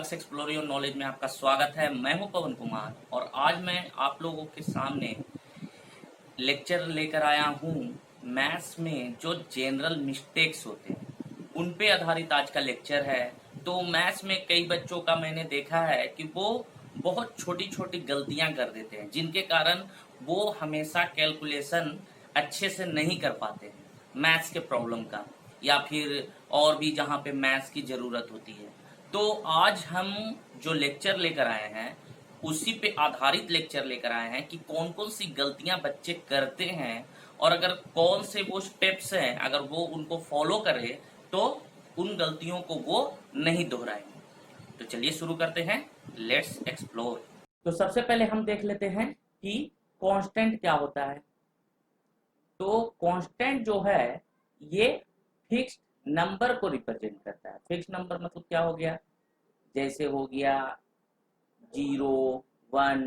Let's explore your knowledge में आपका स्वागत है। मैं हूं पवन कुमार और आज मैं आप लोगों के सामने लेक्चर लेकर आया हूं मैथ्स में जो जनरल मिस्टेक्स होते हैं उन पे आधारित आज का लेक्चर है। तो मैथ्स में कई बच्चों का मैंने देखा है कि वो बहुत छोटी छोटी गलतियां कर देते हैं जिनके कारण वो हमेशा कैलकुलेशन अच्छे से नहीं कर पाते हैं मैथ्स के प्रॉब्लम का, या फिर और भी जहाँ पे मैथ्स की ज़रूरत होती है। तो आज हम जो लेक्चर लेकर आए हैं उसी पे आधारित लेक्चर लेकर आए हैं कि कौन कौन सी गलतियां बच्चे करते हैं और अगर कौन से वो स्टेप्स हैं अगर वो उनको फॉलो करे तो उन गलतियों को वो नहीं दोहराएंगे। तो चलिए शुरू करते हैं, लेट्स एक्सप्लोर। तो सबसे पहले हम देख लेते हैं कि कांस्टेंट क्या होता है। तो कांस्टेंट जो है ये फिक्स्ड नंबर को रिप्रेजेंट करता है। फिक्स्ड नंबर मतलब क्या हो गया, जैसे हो गया 0, 1,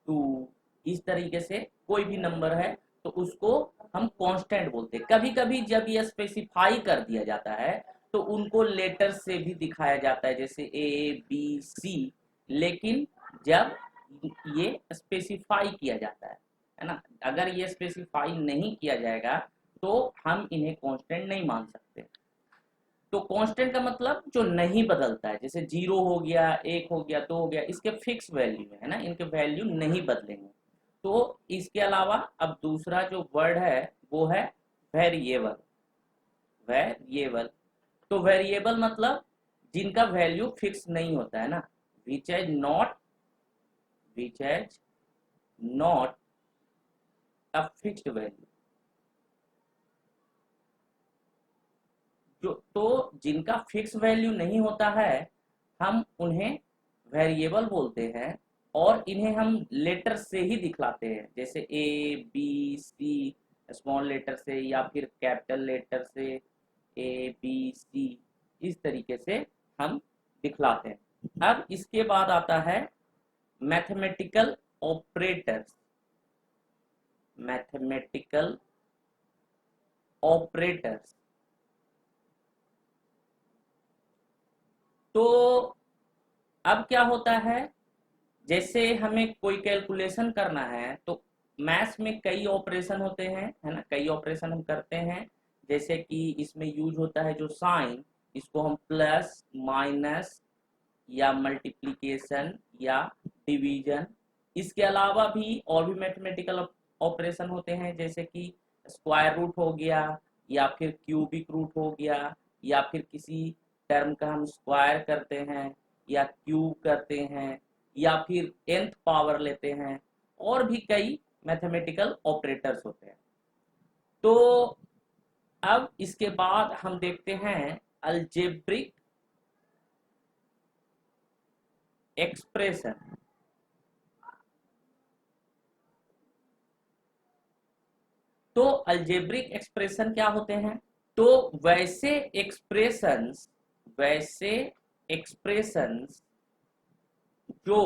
2, इस तरीके से कोई भी नंबर है तो उसको हम कांस्टेंट बोलते हैं। कभी कभी जब ये स्पेसिफाई कर दिया जाता है तो उनको लेटर से भी दिखाया जाता है, जैसे ABC। लेकिन जब ये स्पेसिफाई किया जाता है ना, अगर ये स्पेसिफाई नहीं किया जाएगा तो हम इन्हें कांस्टेंट नहीं मान सकते। तो कांस्टेंट का मतलब जो नहीं बदलता है, जैसे 0 हो गया, 1 हो गया, 2 हो गया, इसके फिक्स वैल्यू है ना, इनके वैल्यू नहीं बदलेंगे। तो इसके अलावा अब दूसरा जो वर्ड है वो है वेरिएबल। वेरिएबल तो वेरिएबल मतलब जिनका वैल्यू फिक्स नहीं होता है ना, which has not a fixed value. जो तो जिनका फिक्स वैल्यू नहीं होता है हम उन्हें वेरिएबल बोलते हैं और इन्हें हम लेटर से ही दिखलाते हैं, जैसे ABC स्मॉल लेटर से या फिर कैपिटल लेटर से ABC, इस तरीके से हम दिखलाते हैं। अब इसके बाद आता है मैथमेटिकल ऑपरेटर्स। मैथमेटिकल ऑपरेटर्स तो अब क्या होता है, जैसे हमें कोई कैलकुलेशन करना है तो मैथ्स में कई ऑपरेशन होते हैं, है ना, कई ऑपरेशन हम करते हैं। जैसे कि इसमें यूज होता है जो साइन, इसको हम प्लस माइनस या मल्टीप्लिकेशन या डिवीजन। इसके अलावा भी और भी मैथमेटिकल ऑपरेशन होते हैं, जैसे कि स्क्वायर रूट हो गया या फिर क्यूबिक रूट हो गया, या फिर किसी टर्म का हम स्क्वायर करते हैं या क्यूब करते हैं या फिर nth पावर लेते हैं। और भी कई मैथमेटिकल ऑपरेटर्स होते हैं। तो अब इसके बाद हम देखते हैं अलजेब्रिक एक्सप्रेशन। तो अलजेब्रिक एक्सप्रेशन क्या होते हैं, तो वैसे एक्सप्रेशंस जो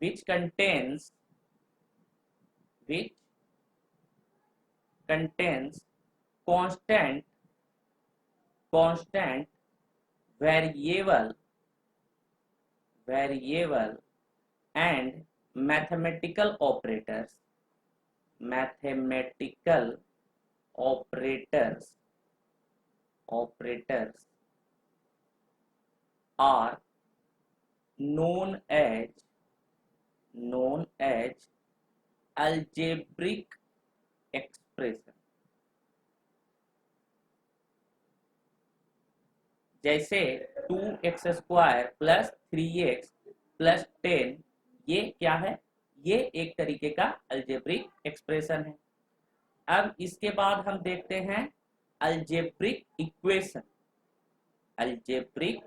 which contains constant variable and mathematical operators are known as algebraic expression। जैसे 2x² प्लस 3x प्लस 10, ये क्या है, ये एक तरीके का अलजेब्रिक एक्सप्रेशन है। अब इसके बाद हम देखते हैं अलजेब्रिक इक्वेशन। अलजेब्रिक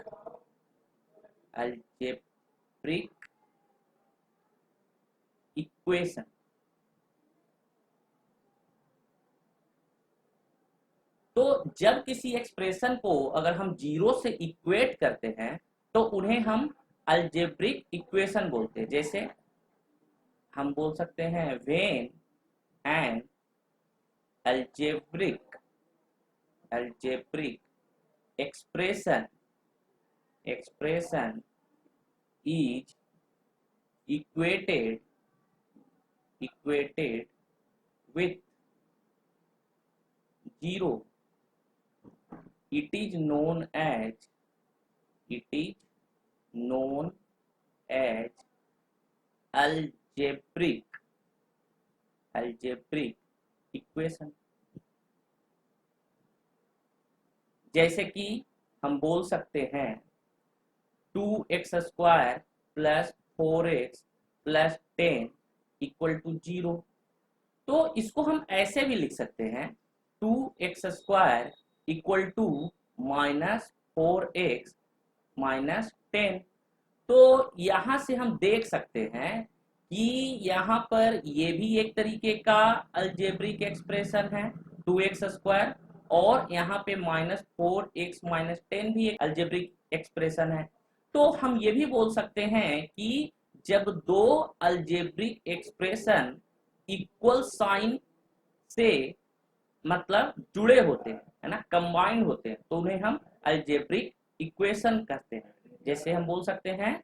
इक्वेशन तो जब किसी एक्सप्रेशन को अगर हम जीरो से इक्वेट करते हैं तो उन्हें हम अलजेब्रिक इक्वेशन बोलते हैं। जैसे हम बोल सकते हैं when an algebraic expression is equated with 0, it is known as algebraic equation. जैसे कि हम बोल सकते हैं 2x² plus 4x plus 10 equal to 0। तो इसको हम ऐसे भी लिख सकते हैं 2x² equal to minus 4x minus 10। तो यहां से हम देख सकते हैं कि यहाँ पर ये भी एक तरीके का अलजेब्रिक एक्सप्रेशन है 2x², और यहाँ पे माइनस 4x माइनस 10 भी एक अलजेब्रिक एक्सप्रेशन है। तो हम ये भी बोल सकते हैं कि जब दो अलजेब्रिक एक्सप्रेशन इक्वल साइन से मतलब जुड़े होते हैं, है ना, कंबाइंड होते हैं, तो उन्हें हम अलजेब्रिक इक्वेशन कहते हैं। जैसे हम बोल सकते हैं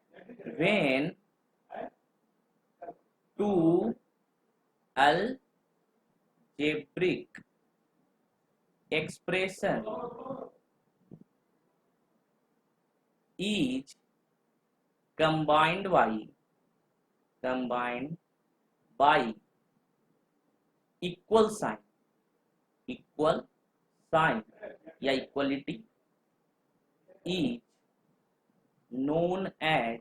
when two algebraic expression is combined by equal sign या equality is known as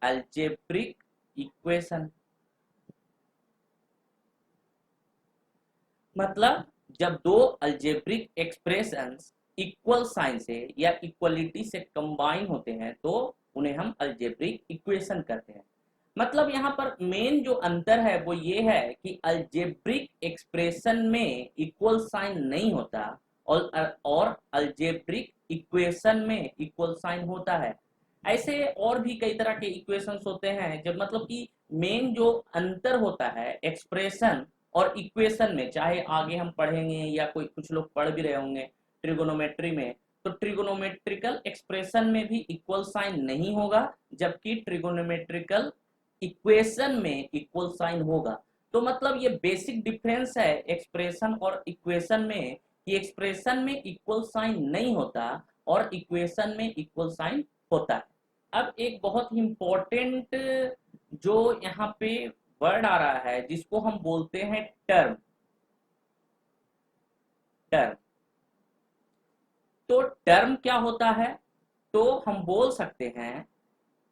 algebraic equation। मतलब जब दो अलजेब्रिक एक्सप्रेशंस इक्वल साइन से या इक्वलिटी से कंबाइन होते हैं तो उन्हें हम अलजेब्रिक इक्वेशन कहते हैं। मतलब यहाँ पर मेन जो अंतर है वो ये है कि अलजेब्रिक एक्सप्रेशन में इक्वल साइन नहीं होता और अलजेब्रिक इक्वेशन में इक्वल साइन होता है। ऐसे और भी कई तरह के इक्वेशंस होते हैं जब मतलब कि मेन जो अंतर होता है एक्सप्रेशन और इक्वेशन में, चाहे आगे हम पढ़ेंगे या कोई कुछ लोग पढ़ भी रहे होंगे ट्रिगोनोमेट्री में, तो ट्रिगोनोमेट्रिकल एक्सप्रेशन में भी इक्वल साइन नहीं होगा जबकि ट्रिगोनोमेट्रिकल इक्वेशन में इक्वल साइन होगा। तो मतलब ये बेसिक डिफरेंस है एक्सप्रेशन और इक्वेशन में कि एक्सप्रेशन में इक्वल साइन नहीं होता और इक्वेशन में इक्वल साइन होता है। अब एक बहुत ही इंपॉर्टेंट जो यहाँ पे वर्ड आ रहा है जिसको हम बोलते हैं टर्म। तो टर्म क्या होता है? तो हम बोल सकते हैं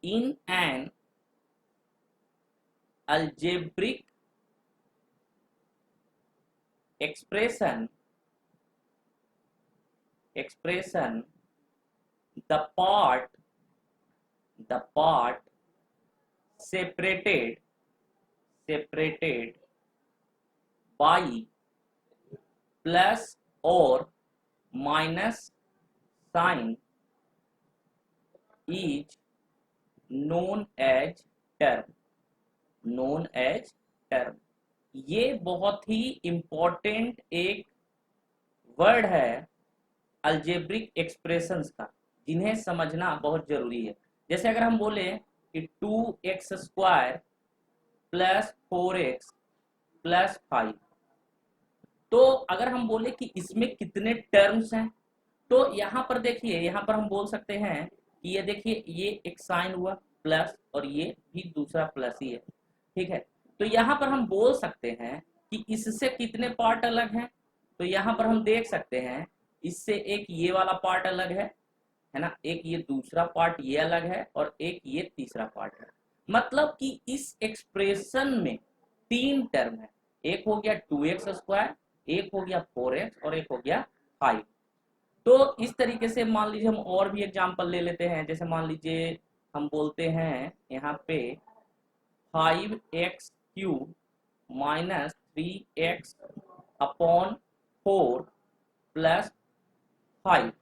in an algebraic expression the part separated by plus or minus sign is known as term। ये बहुत ही इंपॉर्टेंट एक वर्ड है अलजेब्रिक एक्सप्रेशंस का, जिन्हें समझना बहुत जरूरी है। जैसे अगर हम बोले कि 2x² प्लस 4x प्लस 5, तो अगर हम बोले कि इसमें कितने टर्म्स हैं, तो यहाँ पर देखिए, यहाँ पर हम बोल सकते हैं कि ये देखिए ये एक साइन हुआ प्लस और ये भी दूसरा प्लस ही है, ठीक है। तो यहाँ पर हम बोल सकते हैं कि इससे कितने पार्ट अलग हैं, तो यहाँ पर हम देख सकते हैं इससे एक ये वाला पार्ट अलग है ना, एक ये दूसरा पार्ट ये अलग है और एक ये तीसरा पार्ट है। मतलब कि इस एक्सप्रेशन में 3 टर्म है, एक हो गया 2x², एक हो गया 4x और एक हो गया 5। तो इस तरीके से मान लीजिए हम और भी एग्जांपल ले लेते हैं। जैसे मान लीजिए हम बोलते हैं यहाँ पे 5x³ minus 3x upon 4 plus 5।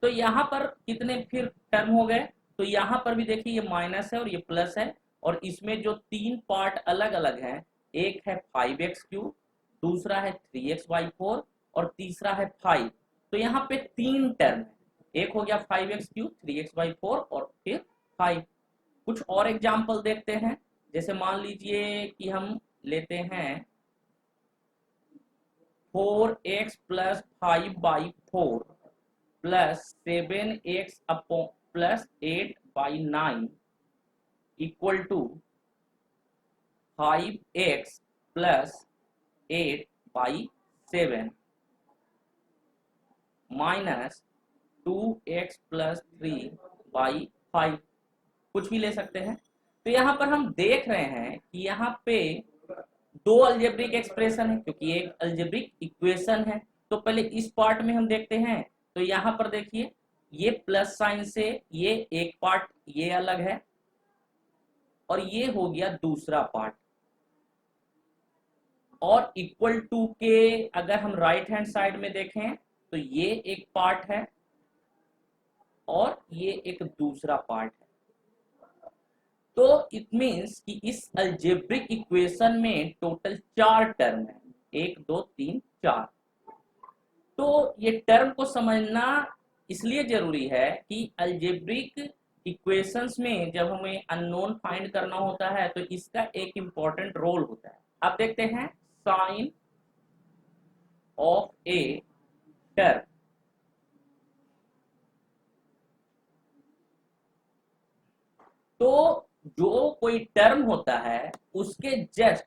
तो यहाँ पर कितने फिर टर्म हो गए? तो यहाँ पर भी देखिए ये माइनस है और ये प्लस है, और इसमें जो 3 पार्ट अलग अलग हैं, एक है 5x³, दूसरा है 3x/4 और तीसरा है 5। तो यहाँ पे 3 टर्म है, एक हो गया 5x³ 3x/4 और फिर 5। कुछ और एग्जाम्पल देखते हैं, जैसे मान लीजिए कि हम लेते हैं 4x + 5/4 plus 7x plus 8/9 equal to 5x plus 8/7 minus 2x plus 3/5, कुछ भी ले सकते हैं। तो यहाँ पर हम देख रहे हैं कि यहाँ पे दो अलजेब्रिक एक्सप्रेशन है, क्योंकि एक अलजेब्रिक इक्वेशन है। तो पहले इस पार्ट में हम देखते हैं। तो यहाँ पर देखिए, ये प्लस साइन से ये एक पार्ट ये अलग है और ये हो गया दूसरा पार्ट। और इक्वल टू के अगर हम राइट हैंड साइड में देखें तो ये एक पार्ट है और ये एक दूसरा पार्ट है। तो इट मीन्स कि इस अलजेब्रिक इक्वेशन में टोटल 4 टर्म है, 1 2 3 4। तो ये टर्म को समझना इसलिए जरूरी है कि अलजेब्रिक इक्वेशंस में जब हमें अननोन फाइंड करना होता है तो इसका एक इंपॉर्टेंट रोल होता है। अब देखते हैं साइन ऑफ ए टर्म। तो जो कोई टर्म होता है उसके जस्ट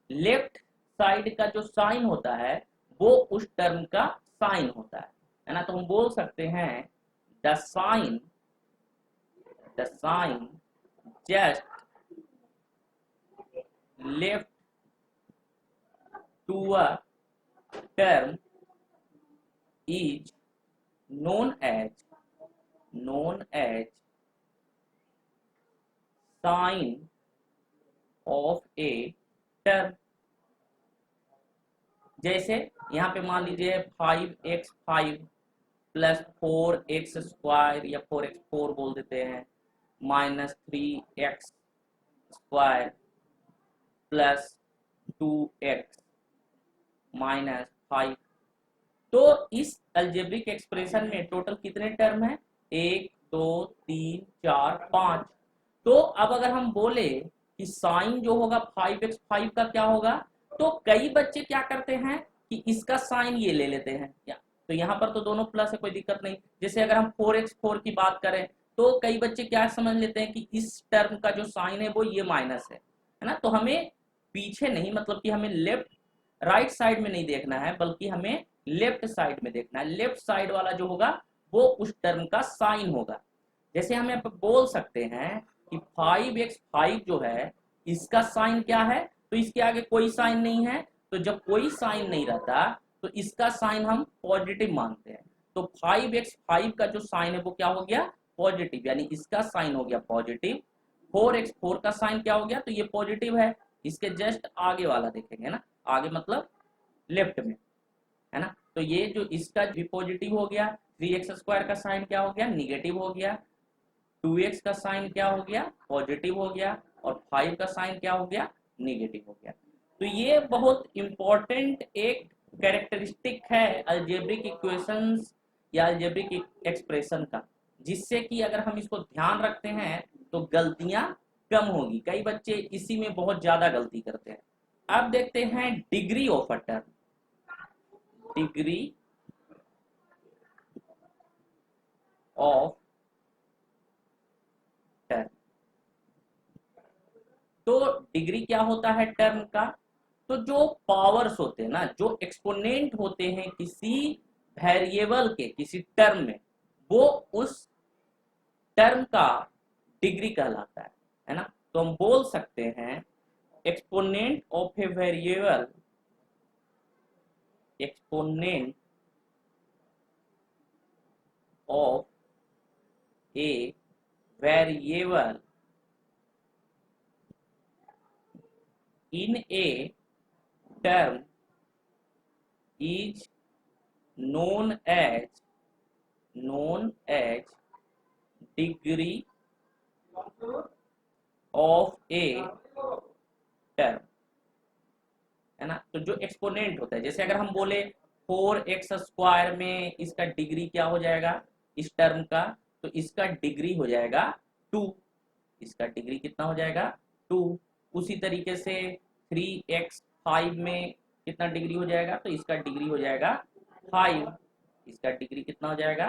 लेफ्ट साइड का जो साइन होता है वो उस टर्म का साइन होता है ना। तो हम बोल सकते हैं the sign just left to a term is known as sign of a term. जैसे यहाँ पे मान लीजिए 5x5 प्लस 4x² या 4x4 बोल देते हैं minus 3x² plus 2x minus 5। तो इस अलजेब्रिक एक्सप्रेशन में टोटल कितने टर्म है? 1 2 3 4 5। तो अब अगर हम बोले कि साइन जो होगा 5x5 का क्या होगा, तो कई बच्चे क्या करते हैं कि इसका साइन ये ले लेते हैं क्या, तो यहाँ पर तो दोनों प्लस है, कोई दिक्कत नहीं। जैसे अगर हम 4x4 की बात करें तो कई बच्चे क्या समझ लेते हैं कि इस टर्म का जो साइन है वो ये माइनस है ना। तो हमें पीछे नहीं, मतलब कि हमें लेफ्ट राइट साइड में नहीं देखना है, बल्कि हमें लेफ्ट साइड में देखना है। लेफ्ट साइड वाला जो होगा वो उस टर्म का साइन होगा। जैसे हम यहाँ पे बोल सकते हैं कि 5x5 जो है इसका साइन क्या है, तो इसके आगे कोई साइन नहीं है। तो जब कोई साइन नहीं रहता तो इसका साइन हम पॉजिटिव मानते हैं। तो 5x5 का जो साइन है वो क्या हो गया? पॉजिटिव, यानी इसका साइन हो गया पॉजिटिव। 4x4 का साइन क्या हो गया? तो ये पॉजिटिव है। इसके जस्ट आगे वाला देखेंगे ना, आगे मतलब लेफ्ट में, है ना। तो ये जो इसका भी पॉजिटिव हो गया। 3x² का साइन क्या हो गया? निगेटिव हो गया। 2x का साइन क्या हो गया? पॉजिटिव हो गया। और 5 का साइन क्या हो गया? निगेटिव हो गया। तो ये बहुत इंपॉर्टेंट एक कैरेक्टरिस्टिक है अलजेब्रिक इक्वेशंस या अलजेब्रिक एक्सप्रेशन का, जिससे कि अगर हम इसको ध्यान रखते हैं तो गलतियां कम होगी। कई बच्चे इसी में बहुत ज्यादा गलती करते हैं। अब देखते हैं degree of a term. Degree of term, तो डिग्री क्या होता है टर्म का? तो जो पावर्स होते हैं ना, जो एक्सपोनेंट होते हैं किसी वेरिएबल के किसी टर्म में, वो उस टर्म का डिग्री कहलाता है ना। तो हम बोल सकते हैं exponent of a variable, exponent of a variable in a term is known as degree of a term, है ना। तो जो एक्सपोनेंट होता है, जैसे अगर हम बोले 4x² में इसका डिग्री क्या हो जाएगा इस टर्म का, तो इसका डिग्री हो जाएगा 2। इसका डिग्री कितना हो जाएगा 2। उसी तरीके से 3x5 में कितना डिग्री हो जाएगा, तो इसका डिग्री हो जाएगा 5। इसका डिग्री कितना हो जाएगा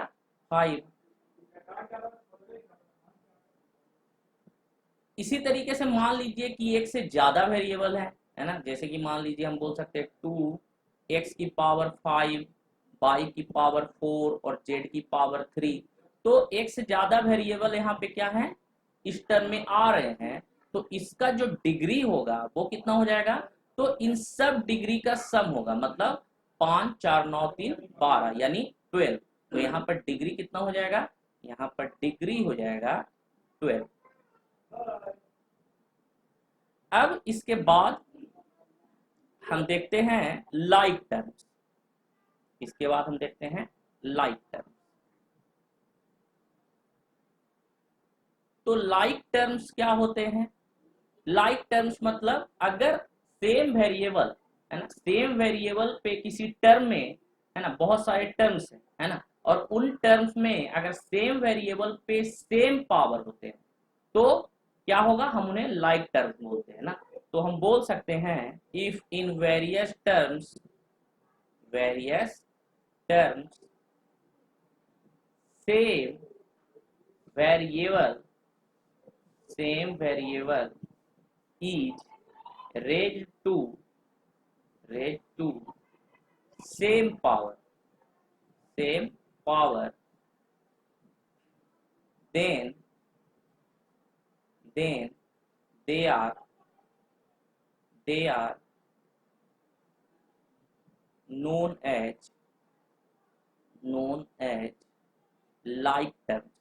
5। इसी तरीके से मान लीजिए कि एक से ज्यादा वेरिएबल है ना, जैसे कि मान लीजिए हम बोल सकते हैं 2x की पावर 5, y की पावर 4 और z की पावर 3। तो एक से ज्यादा वेरिएबल यहाँ पे क्या है इस टर्म में आ रहे हैं, तो इसका जो डिग्री होगा वो कितना हो जाएगा, तो इन सब डिग्री का सम होगा, मतलब 5 4 9 3 12 यानी 12। तो यहाँ पर डिग्री कितना हो जाएगा, यहाँ पर डिग्री हो जाएगा 12। अब इसके बाद हम देखते हैं लाइक टर्म्स। इसके बाद हम देखते हैं लाइक टर्म्स। तो लाइक टर्म्स क्या होते हैं, लाइक टर्म्स मतलब अगर सेम वेरिएबल है ना, सेम वेरिएबल पे किसी टर्म में है ना बहुत सारे टर्म्स है ना, और उन टर्म्स में अगर सेम वेरिएबल पे सेम पावर होते हैं तो क्या होगा, हम उन्हें लाइक टर्म्स बोलते हैं ना। तो हम बोल सकते हैं if in various terms same variable is raised to same power, then they are known as like terms।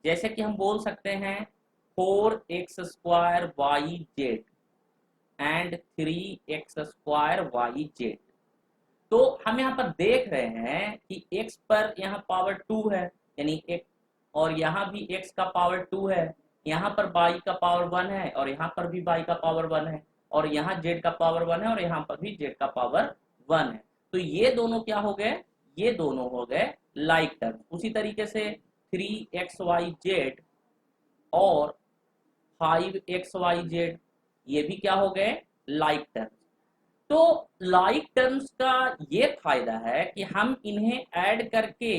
जैसे कि हम बोल सकते हैं 4x² yz and 3x² yz। तो हम यहाँ पर देख रहे हैं कि x पर यहाँ पावर 2 है यानी एक, और यहाँ भी x का पावर 2 है, यहाँ पर y का पावर 1 है और यहाँ पर भी y का पावर 1 है, और यहाँ z का पावर 1 है और यहाँ पर भी z का पावर 1 है। तो ये दोनों क्या हो गए, ये दोनों हो गए लाइक टर्म। उसी तरीके से 3xyz और 5xyz ये भी क्या हो गए लाइक टर्म्स। तो लाइक टर्म्स का ये फायदा है कि हम इन्हें ऐड करके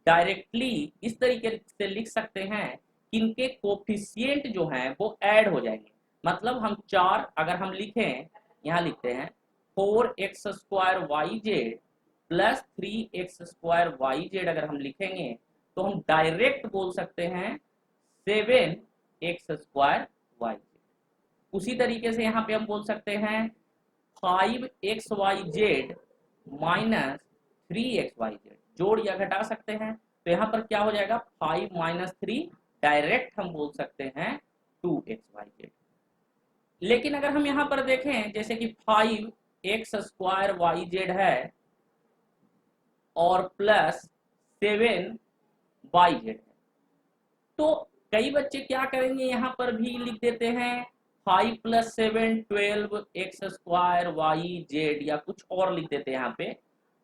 डायरेक्टली इस तरीके से लिख सकते हैं कि इनके कोफिशिएंट जो हैं वो ऐड हो जाएंगे। मतलब हम 4 अगर हम लिखें, यहाँ लिखते हैं 4x² yz plus 3x² yz अगर हम लिखेंगे तो हम डायरेक्ट बोल सकते हैं 7x² yz। उसी तरीके से यहाँ पे हम बोल सकते हैं 5xyz माइनस 3xyz, जोड़ या घटा सकते हैं। तो यहाँ पर क्या हो जाएगा 5 माइनस 3, डायरेक्ट हम बोल सकते हैं 2xyz। लेकिन अगर हम यहाँ पर देखें जैसे कि 5x² yz है और प्लस 7yz है, तो कई बच्चे क्या करेंगे यहाँ पर भी लिख देते हैं 5 + 7 12x² yz या कुछ और लिख देते हैं यहाँ पे।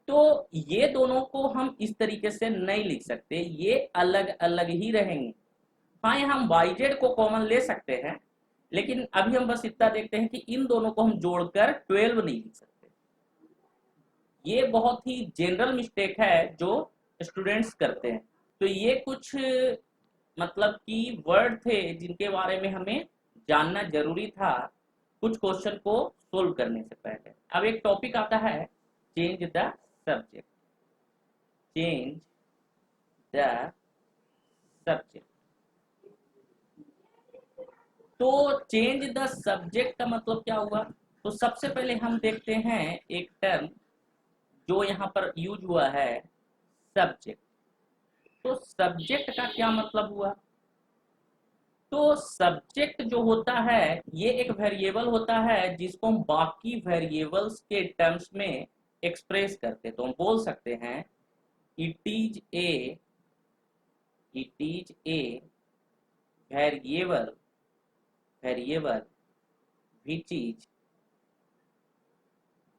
तो ये दोनों को हम इस तरीके से नहीं लिख सकते, ये अलग अलग ही रहेंगे। हाँ यहाँ हम yz को कॉमन ले सकते हैं, लेकिन अभी हम बस इतना देखते हैं कि इन दोनों को हम जोड़कर 12 नहीं लिख सकते। ये बहुत ही जनरल मिस्टेक है जो स्टूडेंट्स करते हैं। तो ये कुछ मतलब कि वर्ड थे जिनके बारे में हमें जानना जरूरी था कुछ क्वेश्चन को सोल्व करने से पहले। अब एक टॉपिक आता है change the subject. Change the subject. तो चेंज द सब्जेक्ट का मतलब क्या हुआ, तो सबसे पहले हम देखते हैं एक टर्म जो यहाँ पर यूज हुआ है सब्जेक्ट। तो सब्जेक्ट का क्या मतलब हुआ, तो सब्जेक्ट जो होता है ये एक वेरिएबल होता है जिसको हम बाकी वेरिएबल्स के टर्म्स में एक्सप्रेस करते हैं। तो हम बोल सकते हैं it is a variable which is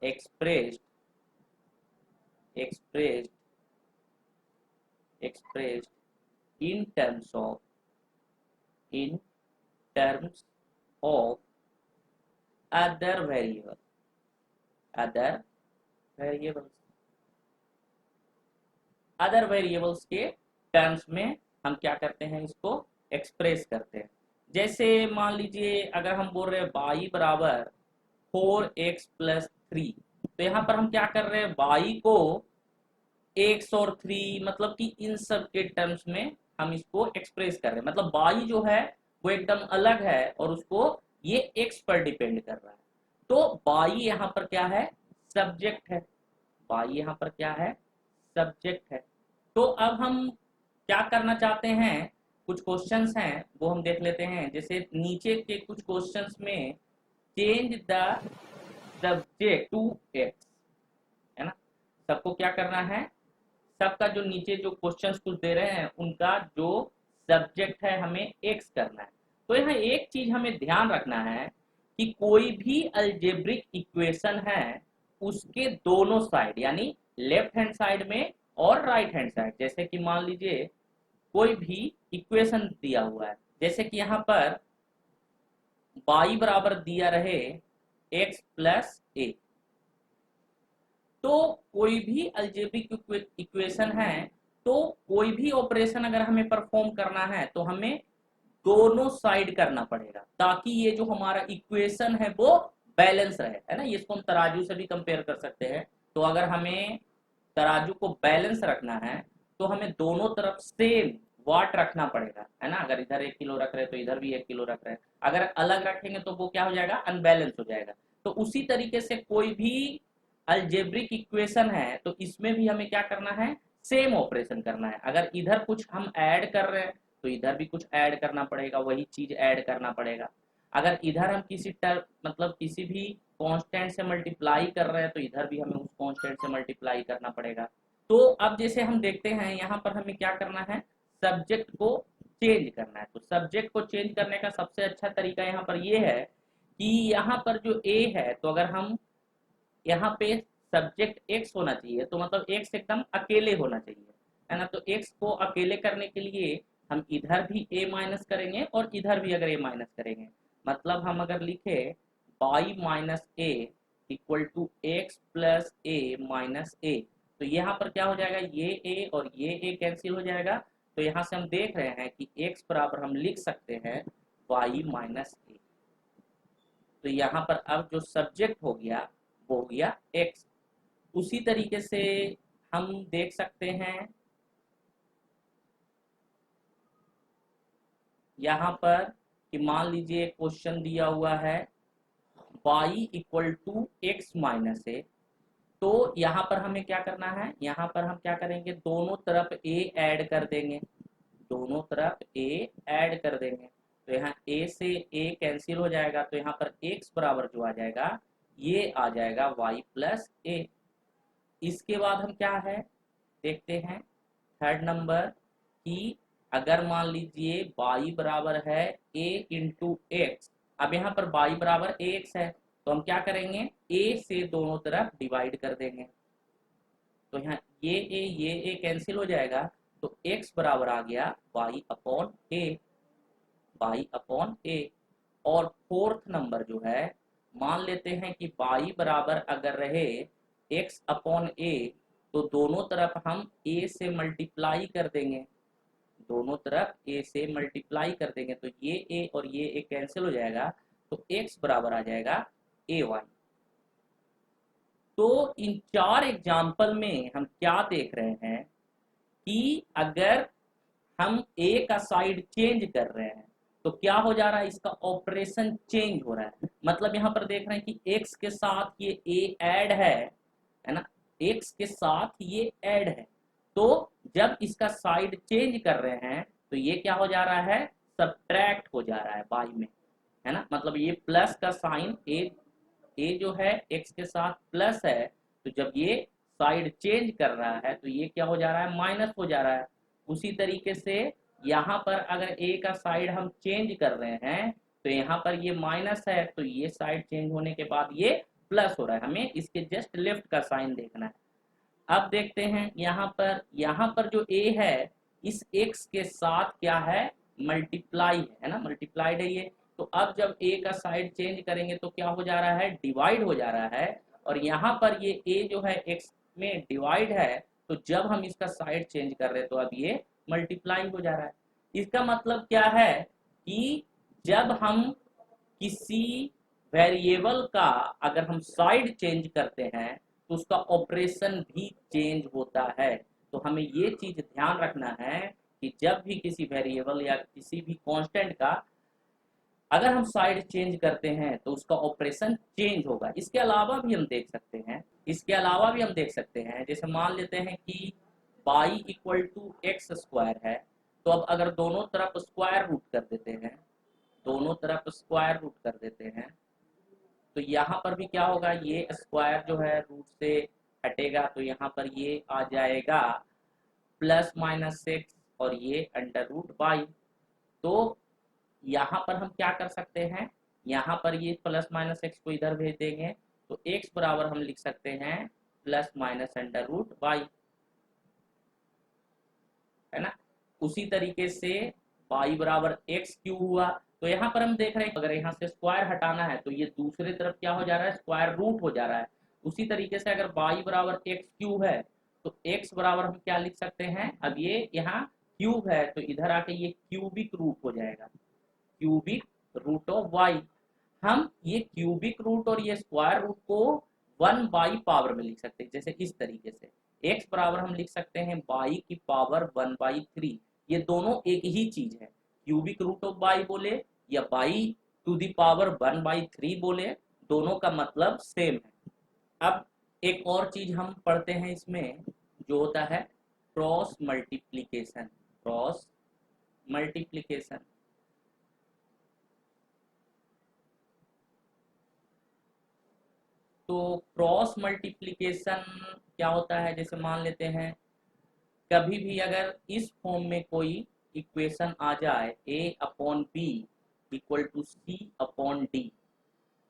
expressed expressed expressed in terms of in terms of other variables other variables के टर्म्स में हम क्या करते हैं, इसको एक्सप्रेस करते हैं। जैसे मान लीजिए अगर हम बोल रहे हैं y बराबर 4x प्लस 3, तो यहाँ पर हम क्या कर रहे हैं, y को x और 3 मतलब कि इन सब के टर्म्स में हम इसको एक्सप्रेस कर रहे हैं। मतलब y जो है वो एकदम अलग है और उसको ये x पर डिपेंड कर रहा है। तो y यहाँ पर क्या है, सब्जेक्ट है। y यहाँ पर क्या है, सब्जेक्ट है। तो अब हम क्या करना चाहते हैं, कुछ क्वेश्चंस हैं वो हम देख लेते हैं। जैसे नीचे के कुछ क्वेश्चंस में change the subject to x, है ना। सबको क्या करना है, सबका जो नीचे जो क्वेश्चंस कुछ दे रहे हैं उनका जो सब्जेक्ट है हमें एक्स करना है। तो यहाँ एक चीज हमें ध्यान रखना है कि कोई भी अलजेब्रिक इक्वेशन है उसके दोनों साइड यानी लेफ्ट हैंड साइड में और राइट हैंड साइड, जैसे कि मान लीजिए कोई भी इक्वेशन दिया हुआ है, जैसे कि यहाँ पर y बराबर दिया रहे x प्लस ए, तो कोई भी अलजेब्रिक इक्वेशन है तो कोई भी ऑपरेशन अगर हमें परफॉर्म करना है तो हमें दोनों साइड करना पड़ेगा ताकि ये जो हमारा इक्वेशन है वो बैलेंस रहे, है ना। इसको हम तराजू से भी कंपेयर कर सकते हैं। तो अगर हमें तराजू को बैलेंस रखना है तो हमें दोनों तरफ सेम वाट रखना पड़ेगा, है ना। अगर इधर 1 किलो रख रहे हैं तो इधर भी 1 किलो रख रहे हैं, अगर अलग रखेंगे तो वो क्या हो जाएगा, अनबैलेंस हो जाएगा। तो उसी तरीके से कोई भी अलजेब्रिक इक्वेशन है तो इसमें भी हमें क्या करना है, सेम ऑपरेशन करना है। अगर इधर कुछ हम ऐड कर रहे हैं तो इधर भी कुछ ऐड करना पड़ेगा, वही चीज ऐड करना पड़ेगा। अगर इधर हम किसी टर्म मतलब किसी भी कांस्टेंट से मल्टीप्लाई कर रहे हैं तो इधर भी हमें उस कांस्टेंट से मल्टीप्लाई करना पड़ेगा। तो अब जैसे हम देखते हैं यहाँ पर हमें क्या करना है, सब्जेक्ट को चेंज करना है। तो सब्जेक्ट को चेंज करने का सबसे अच्छा तरीका यहाँ पर ये है कि यहाँ पर जो a है, तो अगर हम यहाँ पे सब्जेक्ट x होना चाहिए तो मतलब x एकदम अकेले होना चाहिए, है ना। तो x को अकेले करने के लिए हम इधर भी a माइनस करेंगे और इधर भी अगर a माइनस करेंगे, मतलब हम अगर लिखे y minus a equal to x plus a minus a, तो यहाँ पर क्या हो जाएगा, ये a और ये a कैंसिल हो जाएगा। तो यहाँ से हम देख रहे हैं कि x बराबर हम लिख सकते हैं y माइनस a। तो यहाँ पर अब जो सब्जेक्ट हो गया वो हो गया x। उसी तरीके से हम देख सकते हैं यहाँ पर कि मान लीजिए क्वेश्चन दिया हुआ है y equal to x minus a, तो यहाँ पर हमें क्या करना है, यहाँ पर हम क्या करेंगे, दोनों तरफ a ऐड कर देंगे, दोनों तरफ a ऐड कर देंगे। तो यहाँ a से a कैंसिल हो जाएगा, तो यहाँ पर x बराबर जो आ जाएगा ये आ जाएगा y प्लस a। इसके बाद हम क्या है देखते हैं थर्ड नंबर कि अगर मान लीजिए y बराबर है a इंटू एक्स, अब यहाँ पर y बराबर ax है तो हम क्या करेंगे, a से दोनों तरफ डिवाइड कर देंगे। तो यहाँ ये a कैंसिल हो जाएगा, तो x बराबर आ गया y अपॉन a। और फोर्थ नंबर जो है मान लेते हैं कि y बराबर अगर रहे x अपॉन a, तो दोनों तरफ हम a से मल्टीप्लाई कर देंगे, दोनों तरफ a से मल्टीप्लाई कर देंगे। तो ये a और ये a कैंसिल हो जाएगा, तो x बराबर आ जाएगा ay। तो इन चार एग्जाम्पल में हम क्या देख रहे हैं कि अगर हम a का साइड चेंज कर रहे हैं तो क्या हो जा रहा है, इसका ऑपरेशन चेंज हो रहा है। मतलब यहाँ पर देख रहे हैं कि x के साथ ये a ऐड है ना, x के साथ ये ऐड है। तो जब इसका साइड चेंज कर रहे हैं तो ये क्या हो जा रहा है, सब्ट्रैक्ट हो जा रहा है बाई में, है ना। मतलब ये प्लस का साइन a जो है x के साथ प्लस है, तो जब ये साइड चेंज कर रहा है तो ये क्या हो जा रहा है, माइनस हो जा रहा है। उसी तरीके से यहाँ पर अगर a का साइड हम चेंज कर रहे हैं तो यहाँ पर ये माइनस है, तो ये साइड चेंज होने के बाद ये प्लस हो रहा है, हमें इसके जस्ट लेफ्ट का साइन देखना है। अब देखते हैं यहाँ पर जो a है इस x के साथ क्या है, मल्टीप्लाई है ना, मल्टीप्लाइड है ये। तो अब जब a का साइड चेंज करेंगे तो क्या हो जा रहा है, डिवाइड हो जा रहा है। और यहाँ पर ये a जो है x में डिवाइड है, तो जब हम इसका साइड चेंज कर रहे हैं तो अब ये मल्टीप्लाई हो जा रहा है। इसका मतलब क्या है कि जब हम किसी वेरिएबल का अगर हम साइड चेंज करते हैं तो उसका ऑपरेशन भी चेंज होता है। तो हमें ये चीज ध्यान रखना है कि जब भी किसी वेरिएबल या किसी भी कांस्टेंट का अगर हम साइड चेंज करते हैं तो उसका ऑपरेशन चेंज होगा। इसके अलावा भी हम देख सकते हैं जैसे मान लेते हैं कि y equal to x square है, तो अब अगर दोनों तरफ स्क्वायर रूट कर देते हैं तो यहाँ पर भी क्या होगा, ये स्क्वायर जो है रूट से हटेगा तो यहाँ पर ये आ जाएगा प्लस माइनस एक्स और ये अंडर रूट वाई। तो यहाँ पर हम क्या कर सकते हैं, यहाँ पर ये प्लस माइनस एक्स को इधर भेज देंगे तो एक्स बराबर हम लिख सकते हैं plus minus under root y, है ना। उसी तरीके से y बराबर एक्स क्यू हुआ। तो यहाँ पर हम देख रहे हैं अगर यहाँ से स्क्वायर हटाना है तो ये दूसरे तरफ क्या हो जा रहा है, स्क्वायर रूट हो जा रहा है। उसी तरीके से अगर y बराबर एक्स क्यू है तो x बराबर हम क्या लिख सकते हैं, अब ये यहाँ क्यूब है तो इधर आके ये क्यूबिक रूट हो जाएगा, क्यूबिक रूट ऑफ y। हम ये क्यूबिक रूट और ये स्क्वायर रूट को 1 बाई पावर में लिख सकते हैं, जैसे इस तरीके से x बराबर हम लिख सकते हैं y की पावर 1/3। ये दोनों एक ही चीज है, क्यूबिक रूट ऑफ y बोले या y टू द पावर 1/3 बोले, दोनों का मतलब सेम है। अब एक और चीज हम पढ़ते हैं इसमें जो होता है क्रॉस मल्टीप्लीकेशन। तो क्रॉस मल्टीप्लीकेशन क्या होता है, जैसे मान लेते हैं कभी भी अगर इस फॉर्म में कोई इक्वेशन आ जाए a/b इक्वल टू c/d,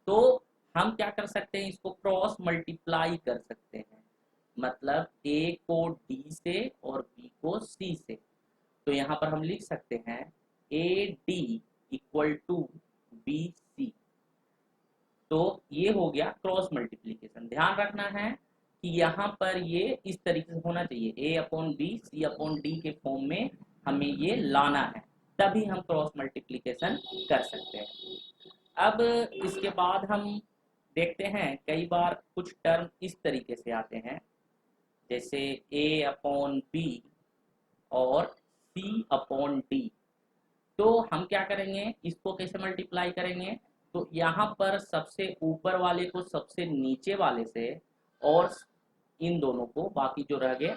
तो हम क्या कर सकते हैं, इसको क्रॉस मल्टीप्लाई कर सकते हैं, मतलब a को d से और b को c से। तो यहाँ पर हम लिख सकते हैं AD इक्वल टू BC। तो ये हो गया क्रॉस मल्टीप्लीकेशन। ध्यान रखना है कि यहाँ पर ये इस तरीके से होना चाहिए, A/B C/D के फॉर्म में हमें ये लाना है, तभी हम क्रॉस मल्टीप्लीकेशन कर सकते हैं। अब इसके बाद हम देखते हैं कई बार कुछ टर्म इस तरीके से आते हैं, जैसे A/B और C/D। तो हम क्या करेंगे, इसको कैसे मल्टीप्लाई करेंगे, तो यहाँ पर सबसे ऊपर वाले को सबसे नीचे वाले से और इन दोनों को, बाकी जो रह गए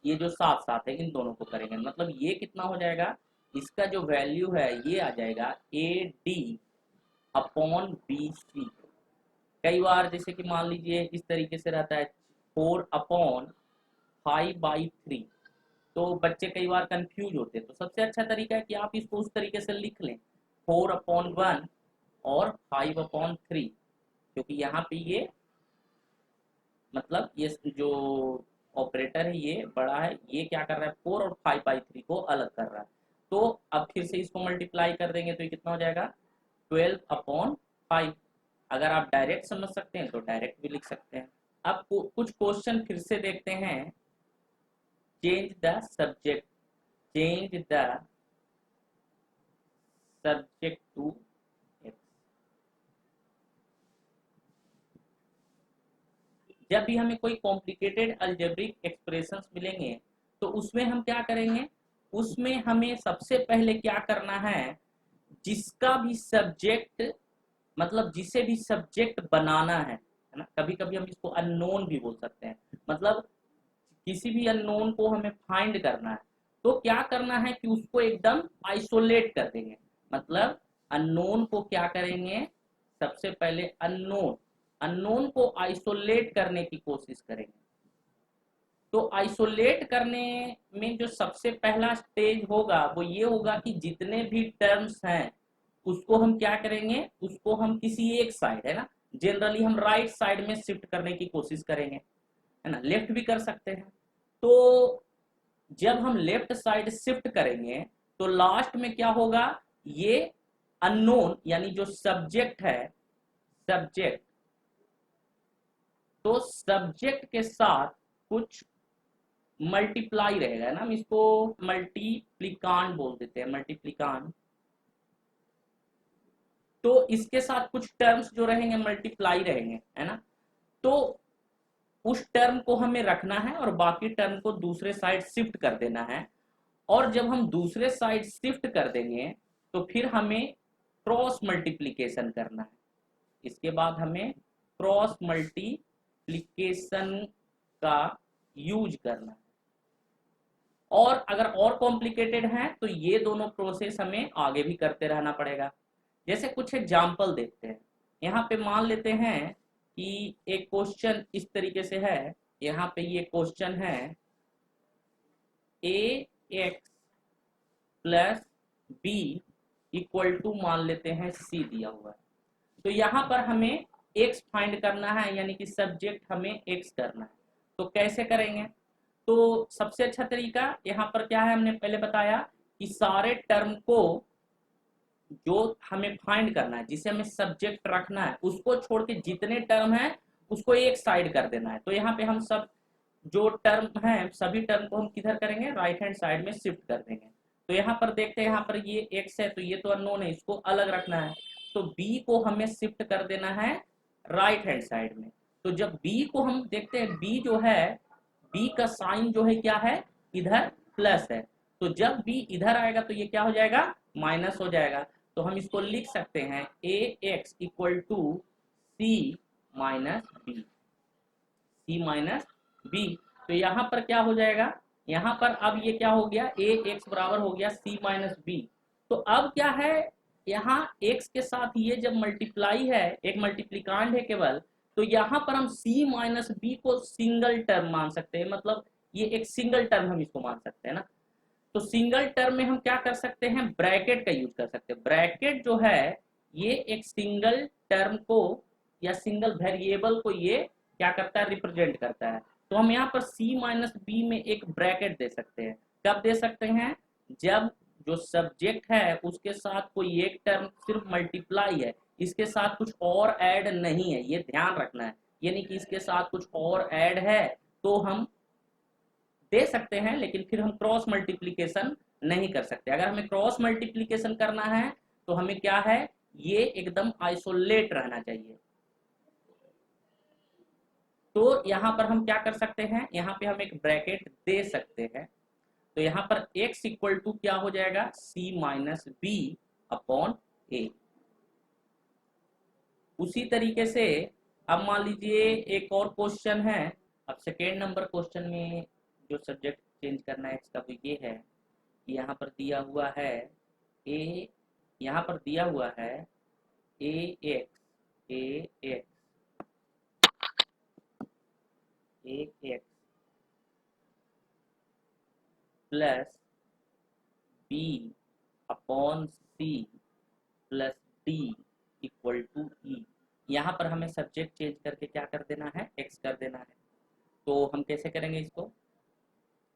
ये जो साथ साथ है इन दोनों को करेंगे, मतलब ये कितना हो जाएगा, इसका जो वैल्यू है ये आ जाएगा AD/BC। कई बार जैसे कि मान लीजिए इस तरीके से रहता है 4/5/3, तो बच्चे कई बार कंफ्यूज होते हैं। तो सबसे अच्छा तरीका है कि आप इसको उस तरीके से लिख लें 4/1 और 5/3, क्योंकि यहाँ पे ये मतलब ये जो ऑपरेटर है ये बड़ा है, ये क्या कर रहा है 4 और 5/3 को अलग कर रहा है। तो अब फिर से इसको मल्टीप्लाई कर देंगे तो ये कितना हो जाएगा 12/5। अगर आप डायरेक्ट समझ सकते हैं तो डायरेक्ट भी लिख सकते हैं। अब कुछ क्वेश्चन फिर से देखते हैं। Change the subject to x। जब भी हमें कोई कॉम्प्लिकेटेड अलजेब्रिक एक्सप्रेशंस मिलेंगे तो उसमें हम क्या करेंगे, उसमें हमें सबसे पहले क्या करना है, जिसका भी सब्जेक्ट मतलब जिसे भी सब्जेक्ट बनाना है ना, कभी कभी हम इसको अननोन भी बोल सकते हैं, मतलब किसी भी अननोन को हमें फाइंड करना है तो क्या करना है कि उसको एकदम आइसोलेट कर देंगे। मतलब अननोन को क्या करेंगे, सबसे पहले अननोन को आइसोलेट करने की कोशिश करेंगे। तो आइसोलेट करने में जो सबसे पहला स्टेज होगा वो ये होगा कि जितने भी टर्म्स हैं उसको हम क्या करेंगे, उसको हम किसी एक साइड, है ना, जनरली हम राइट साइड में शिफ्ट करने की कोशिश करेंगे, है ना, लेफ्ट भी कर सकते हैं। तो जब हम लेफ्ट साइड शिफ्ट करेंगे तो लास्ट में क्या होगा, ये अननोन यानी जो सब्जेक्ट है, सब्जेक्ट, तो सब्जेक्ट के साथ कुछ मल्टीप्लाई रहेगा ना, हम इसको मल्टीप्लिकांड बोल देते हैं, मल्टीप्लिकांड। तो इसके साथ कुछ टर्म्स जो रहेंगे मल्टीप्लाई रहेंगे, है ना। तो उस टर्म को हमें रखना है और बाकी टर्म को दूसरे साइड शिफ्ट कर देना है। और जब हम दूसरे साइड शिफ्ट कर देंगे तो फिर हमें क्रॉस मल्टीप्लिकेशन करना है। इसके बाद हमें क्रॉस मल्टीप्लिकेशन का यूज करना है। और अगर और कॉम्प्लिकेटेड है तो ये दोनों प्रोसेस हमें आगे भी करते रहना पड़ेगा। जैसे कुछ एग्जाम्पल देखते हैं। यहाँ पे मान लेते हैं कि एक क्वेश्चन इस तरीके से है। यहाँ पे ये क्वेश्चन है a x plus b equal to मान लेते हैं सी दिया हुआ है। तो यहाँ पर हमें x फाइंड करना है, यानी कि सब्जेक्ट हमें x करना है। तो कैसे करेंगे? तो सबसे अच्छा तरीका यहाँ पर क्या है, हमने पहले बताया कि सारे टर्म को जो हमें फाइंड करना है, जिसे हमें सब्जेक्ट रखना है, उसको छोड़ के जितने टर्म है उसको एक साइड कर देना है। तो यहाँ पे हम सब जो टर्म है सभी टर्म को हम किधर करेंगे, राइट हैंड साइड में शिफ्ट कर देंगे। तो यहाँ पर देखते हैं, यहाँ पर ये x है तो ये तो अननोन है, इसको अलग रखना है। तो b को हमें शिफ्ट कर देना है राइट हैंड साइड में। तो जब b को हम देखते हैं, b जो है, b का साइन जो है क्या है, इधर प्लस है। तो जब b इधर आएगा तो ये क्या हो जाएगा, माइनस हो जाएगा। तो हम इसको लिख सकते हैं a x equal to c minus b, c minus b. तो यहाँ पर क्या हो जाएगा, यहाँ पर अब ये क्या हो गया, ए एक्स बराबर हो गया सी माइनस बी। तो अब क्या है, यहाँ एक्स के साथ ये जब मल्टीप्लाई है, एक मल्टीप्लिकांड है केवल, तो यहाँ पर हम सी माइनस बी को सिंगल टर्म मान सकते हैं। मतलब ये एक सिंगल टर्म हम इसको मान सकते हैं ना। तो सिंगल टर्म में हम क्या कर सकते हैं, ब्रैकेट का यूज कर सकते हैं। ब्रैकेट जो है ये एक सिंगल टर्म को या सिंगल वेरिएबल को ये क्या करता है, रिप्रेजेंट करता है। तो हम यहाँ पर c माइनस बी में एक ब्रैकेट दे सकते हैं। कब दे सकते हैं, जब जो सब्जेक्ट है उसके साथ कोई एक टर्म सिर्फ मल्टीप्लाई है, इसके साथ कुछ और ऐड नहीं है, ये ध्यान रखना है। यानी कि इसके साथ कुछ और ऐड है तो हम दे सकते हैं, लेकिन फिर हम क्रॉस मल्टीप्लिकेशन नहीं कर सकते। अगर हमें क्रॉस मल्टीप्लिकेशन करना है तो हमें क्या है, ये एकदम आइसोलेट रहना चाहिए। तो यहाँ पर हम क्या कर सकते हैं, यहाँ पे हम एक ब्रैकेट दे सकते हैं। तो यहाँ पर x इक्वल टू क्या हो जाएगा, c माइनस बी अपॉन ए। उसी तरीके से अब मान लीजिए एक और क्वेश्चन है। अब सेकेंड नंबर क्वेश्चन में जो सब्जेक्ट चेंज करना है इसका वो ये है कि यहाँ पर दिया हुआ है ए, यहाँ पर दिया हुआ है a x, a x, a x plus b upon c plus d equal to e. यहाँ पर हमें सब्जेक्ट चेंज करके क्या कर देना है, एक्स कर देना है। तो हम कैसे करेंगे इसको,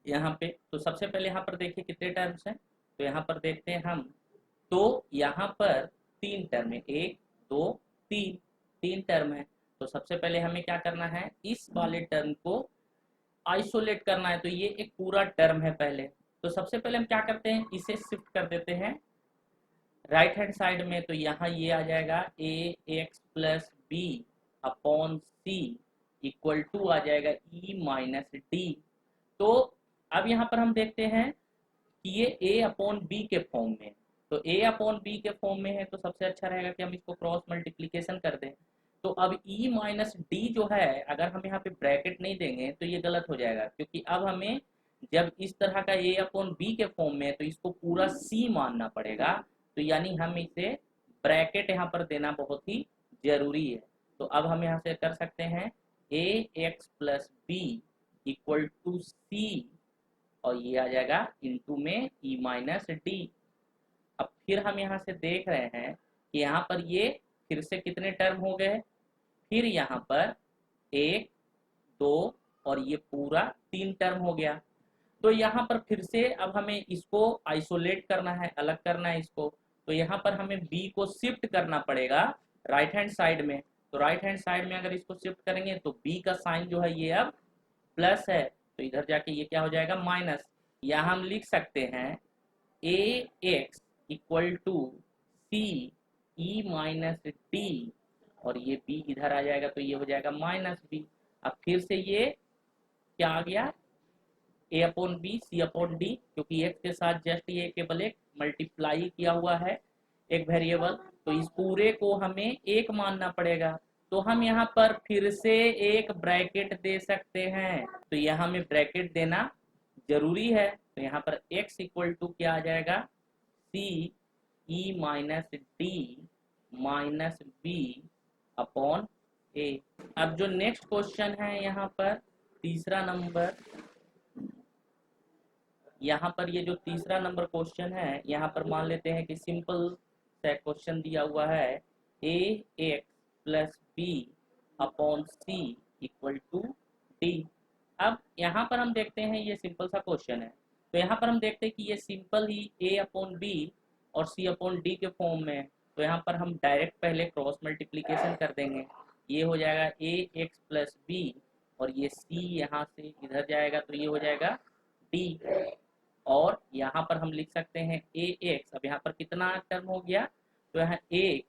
यहाँ पे तो सबसे पहले यहाँ पर देखिए कितने टर्म्स हैं। तो यहाँ पर देखते हैं हम, तो यहाँ पर तीन टर्म है, एक दो तीन, तीन टर्म है। तो सबसे पहले हमें क्या करना है, इस वाले टर्म को आइसोलेट करना है। तो ये एक पूरा टर्म है पहले। तो सबसे पहले हम क्या करते हैं, इसे शिफ्ट कर देते हैं राइट हैंड साइड में। तो यहाँ ये आ जाएगा a x plus b upon c equal to आ जाएगा ई माइनस डी। तो अब यहाँ पर हम देखते हैं कि ये ए अपॉन बी के फॉर्म में। तो ए अपॉन बी के फॉर्म में है तो सबसे अच्छा रहेगा कि हम इसको क्रॉस मल्टीप्लीकेशन कर दें। तो अब ई माइनस डी जो है, अगर हम यहाँ पे ब्रैकेट नहीं देंगे तो ये गलत हो जाएगा, क्योंकि अब हमें जब इस तरह का ए अपॉन बी के फॉर्म में है तो इसको पूरा सी मानना पड़ेगा। तो यानी हम इसे ब्रैकेट यहाँ पर देना बहुत ही जरूरी है। तो अब हम यहाँ से कर सकते हैं a x plus b equal to c, और ये आ जाएगा इनटू में ई माइनस डी। अब फिर हम यहाँ से देख रहे हैं कि यहाँ पर ये फिर से कितने टर्म हो गए, फिर यहाँ पर 1 2 और ये पूरा 3 टर्म हो गया। तो यहाँ पर फिर से अब हमें इसको आइसोलेट करना है, अलग करना है इसको। तो यहाँ पर हमें b को शिफ्ट करना पड़ेगा राइट हैंड साइड में। तो राइट हैंड साइड में अगर इसको शिफ्ट करेंगे तो b का साइन जो है ये अब प्लस है, तो इधर जाके ये क्या हो जाएगा माइनस। यहाँ हम लिख सकते हैं a x equal to c e minus d, और ये b इधर आ जाएगा तो ये हो जाएगा माइनस b। अब फिर से ये क्या आ गया a upon b c upon d, क्योंकि एक्स के साथ जस्ट ये केवल एक मल्टीप्लाई किया हुआ है एक वेरिएबल, तो इस पूरे को हमें एक मानना पड़ेगा। तो हम यहाँ पर फिर से एक ब्रैकेट दे सकते हैं, तो यहाँ में ब्रैकेट देना जरूरी है। तो यहाँ पर x इक्वल टू क्या आ जाएगा c e minus d minus b upon a. अब जो नेक्स्ट क्वेश्चन है यहाँ पर तीसरा नंबर, यहाँ पर ये जो तीसरा नंबर क्वेश्चन है, यहाँ पर मान लेते हैं कि सिंपल सा क्वेश्चन दिया हुआ है a x plus b upon c equal to d. अब यहाँ पर हम देखते हैं ये सिंपल सा क्वेश्चन है, तो यहाँ पर हम देखते हैं कि ये सिंपल ही ए अपॉन बी और सी अपॉन डी के फॉर्म में है। तो यहाँ पर हम डायरेक्ट पहले क्रॉस मल्टीप्लीकेशन कर देंगे, ये हो जाएगा ए एक्स प्लस बी और ये सी यहाँ से इधर जाएगा तो ये हो जाएगा डी। और यहाँ पर हम लिख सकते हैं ए एक्स, अब यहाँ पर कितना टर्म हो गया, तो यहाँ 1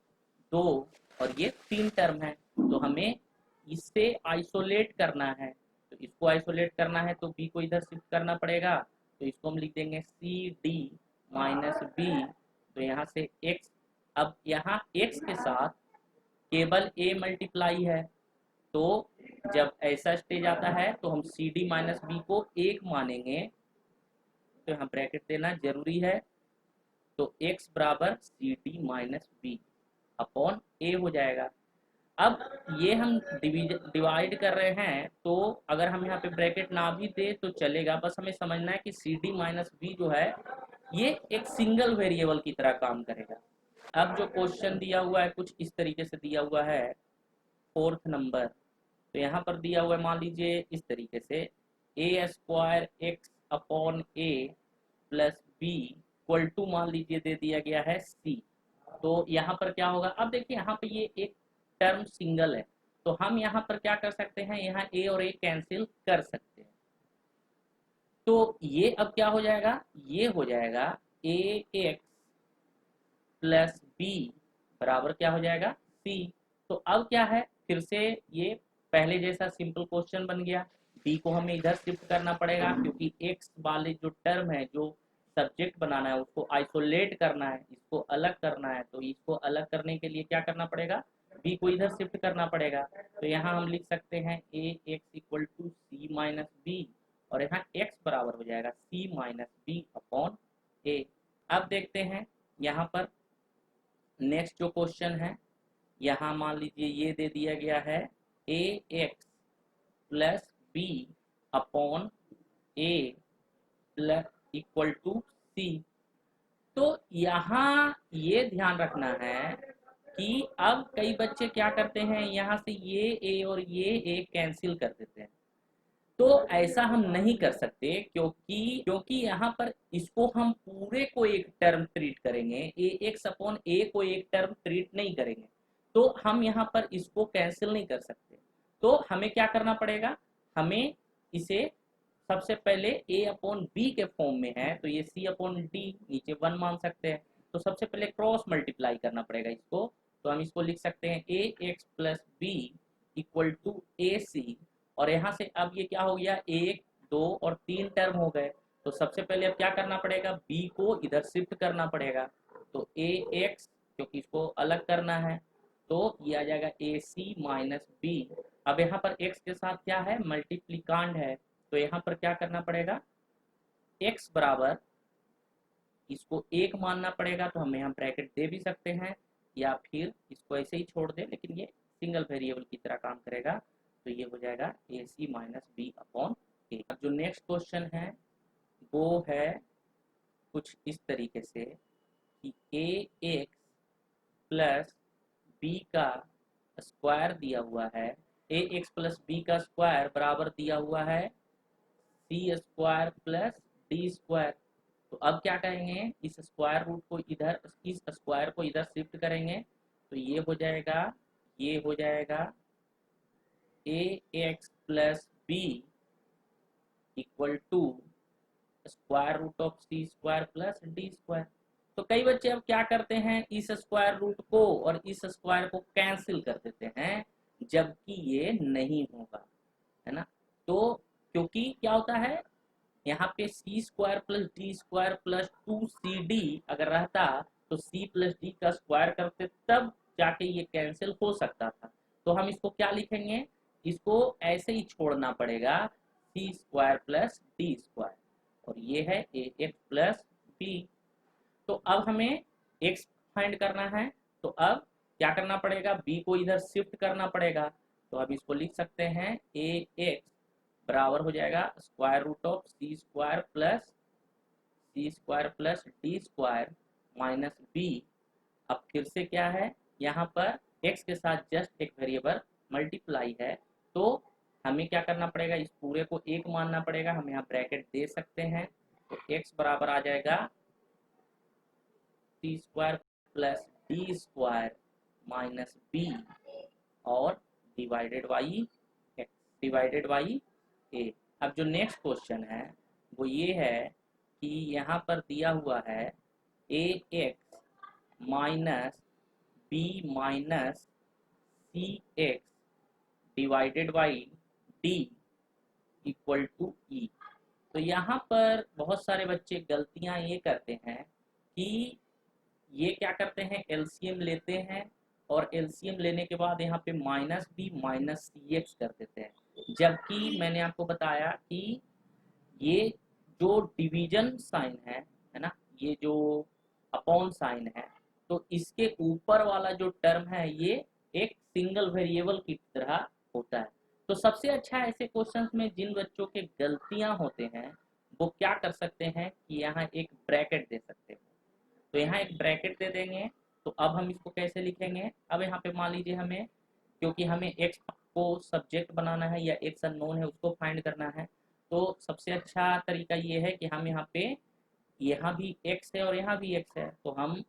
2 और ये 3 टर्म है, तो हमें इससे आइसोलेट करना है। तो इसको आइसोलेट करना है तो बी को इधर शिफ्ट करना पड़ेगा, तो इसको हम लिख देंगे सी डी माइनस बी। तो यहाँ से x, अब यहाँ x के साथ केवल a मल्टीप्लाई है, तो जब ऐसा स्टेज आता है तो हम सी डी माइनस बी को 1 मानेंगे, तो यहाँ ब्रैकेट देना जरूरी है। तो x बराबर c d minus b upon a हो जाएगा। अब ये हम डिवाइड कर रहे हैं, तो अगर हम यहाँ पे ब्रैकेट ना भी दे तो चलेगा, बस हमें समझना है कि सी डी माइनस बी जो है ये एक सिंगल वेरिएबल की तरह काम करेगा। अब जो क्वेश्चन दिया हुआ है कुछ इस तरीके से दिया हुआ है फोर्थ नंबर, तो यहाँ पर दिया हुआ है मान लीजिए इस तरीके से a square x upon a plus b equal to मान लीजिए दे दिया गया है सी। तो यहाँ पर क्या होगा, अब देखिए यहाँ पे ये एक टर्म सिंगल है, तो हम यहाँ पर क्या कर सकते हैं, यहाँ ए और ए कैंसिल कर सकते हैं। तो ये अब क्या हो जाएगा, ये हो जाएगा ए एक्स प्लस बी बराबर क्या हो जाएगा सी। तो अब क्या है, फिर से ये पहले जैसा सिंपल क्वेश्चन बन गया। बी को हमें इधर शिफ्ट करना पड़ेगा क्योंकि एक्स वाले जो टर्म है जो सब्जेक्ट बनाना है उसको आइसोलेट करना है, इसको अलग करना है। तो इसको अलग करने के लिए क्या करना पड़ेगा, बी को इधर शिफ्ट करना पड़ेगा। तो यहाँ हम लिख सकते हैं a x equal to c minus b, और यहाँ एक्स बराबर हो जाएगा c minus b upon a. अब देखते हैं यहाँ पर नेक्स्ट जो क्वेश्चन है, यहाँ मान लीजिए ये दे दिया गया है a x plus b upon a plus equal to c. तो यहाँ ये ध्यान रखना है कि अब कई बच्चे क्या करते हैं, यहाँ से ये ए और ये ए कैंसिल कर देते हैं। तो ऐसा हम नहीं कर सकते, क्योंकि यहाँ पर इसको हम पूरे को एक टर्म ट्रीट करेंगे, ए एक्स अपॉन ए को एक टर्म ट्रीट नहीं करेंगे, तो हम यहाँ पर इसको कैंसिल नहीं कर सकते। तो हमें क्या करना पड़ेगा, हमें इसे सबसे पहले a अपॉन बी के फॉर्म में है, तो ये c अपॉन डी नीचे 1 मान सकते हैं, तो सबसे पहले क्रॉस मल्टीप्लाई करना पड़ेगा इसको। तो हम इसको लिख सकते हैं a x plus b equal to a c, और यहाँ से अब ये क्या हो गया, 1 2 और 3 टर्म हो गए। तो सबसे पहले अब क्या करना पड़ेगा, b को इधर शिफ्ट करना पड़ेगा। तो ए एक्स, क्योंकि इसको अलग करना है, तो ये आ जाएगा ए सी माइनस बी। अब यहाँ पर x के साथ क्या है, मल्टीप्लिकांड है, तो यहाँ पर क्या करना पड़ेगा, x बराबर इसको 1 मानना पड़ेगा। तो हम यहाँ ब्रैकेट दे भी सकते हैं या फिर इसको ऐसे ही छोड़ दें, लेकिन ये सिंगल वेरिएबल की तरह काम करेगा। तो ये हो जाएगा ए सी माइनस बी अपॉन ए। जो नेक्स्ट क्वेश्चन है वो है कुछ इस तरीके से कि ए एक्स प्लस बी का स्क्वायर दिया हुआ है, ए एक्स प्लस बी का स्क्वायर बराबर दिया हुआ है सी स्क्वायर प्लस डी स्क्वायर। तो अब क्या करेंगे, इस स्क्वायर रूट को इधर, इस स्क्वायर को इधर शिफ्ट करेंगे, तो ये हो जाएगा a x plus b equal to square root of c square plus d square. तो कई बच्चे अब क्या करते हैं, इस स्क्वायर रूट को और इस स्क्वायर को कैंसिल कर देते हैं, जबकि ये नहीं होगा, है ना। तो क्योंकि क्या होता है, यहाँ पे c square plus d square plus 2cd अगर रहता, तो सी प्लस डी का स्क्वायर करते तब जाके ये कैंसिल हो सकता था। तो हम इसको क्या लिखेंगे, इसको ऐसे ही छोड़ना पड़ेगा, सी स्क्वायर प्लस डी स्क्वायर, और ये है ए एक्स प्लस बी। तो अब हमें x फाइंड करना है, तो अब क्या करना पड़ेगा, b को इधर शिफ्ट करना पड़ेगा। तो अब इसको लिख सकते हैं ए एक्स बराबर हो जाएगा square root of c square plus d square minus b. अब फिर से क्या है, यहाँ पर x के साथ जस्ट एक वेरिएबल मल्टीप्लाई है, तो हमें क्या करना पड़ेगा, इस पूरे को एक मानना पड़ेगा। हम यहाँ ब्रैकेट दे सकते हैं, तो x बराबर आ जाएगा c square plus d square minus b और डिवाइडेड बाई ए। अब जो नेक्स्ट क्वेश्चन है वो ये है कि यहाँ पर दिया हुआ है a x minus b minus c x divided by d equal to e. तो यहाँ पर बहुत सारे बच्चे गलतियाँ ये करते हैं कि ये क्या करते हैं, एलसीएम लेते हैं और एलसीएम लेने के बाद यहाँ पे minus b minus c x कर देते हैं, जबकि मैंने आपको बताया कि ये जो डिवीजन साइन है ना, ये जो अपॉन साइन है, तो इसके ऊपर वाला जो टर्म है ये एक सिंगल वेरिएबल की तरह होता है। तो सबसे अच्छा ऐसे क्वेश्चंस में जिन बच्चों के गलतियां होते हैं वो क्या कर सकते हैं कि यहाँ एक ब्रैकेट दे सकते हैं। तो यहाँ एक ब्रैकेट दे देंगे। तो अब हम इसको कैसे लिखेंगे, अब यहाँ पे मान लीजिए हमें, क्योंकि हमें x को सब्जेक्ट बनाना है या x अननोन है उसको फाइंड करना है, तो सबसे अच्छा तरीका ये है कि हम यहाँ पे, यहाँ भी x है और यहाँ भी x है, तो हम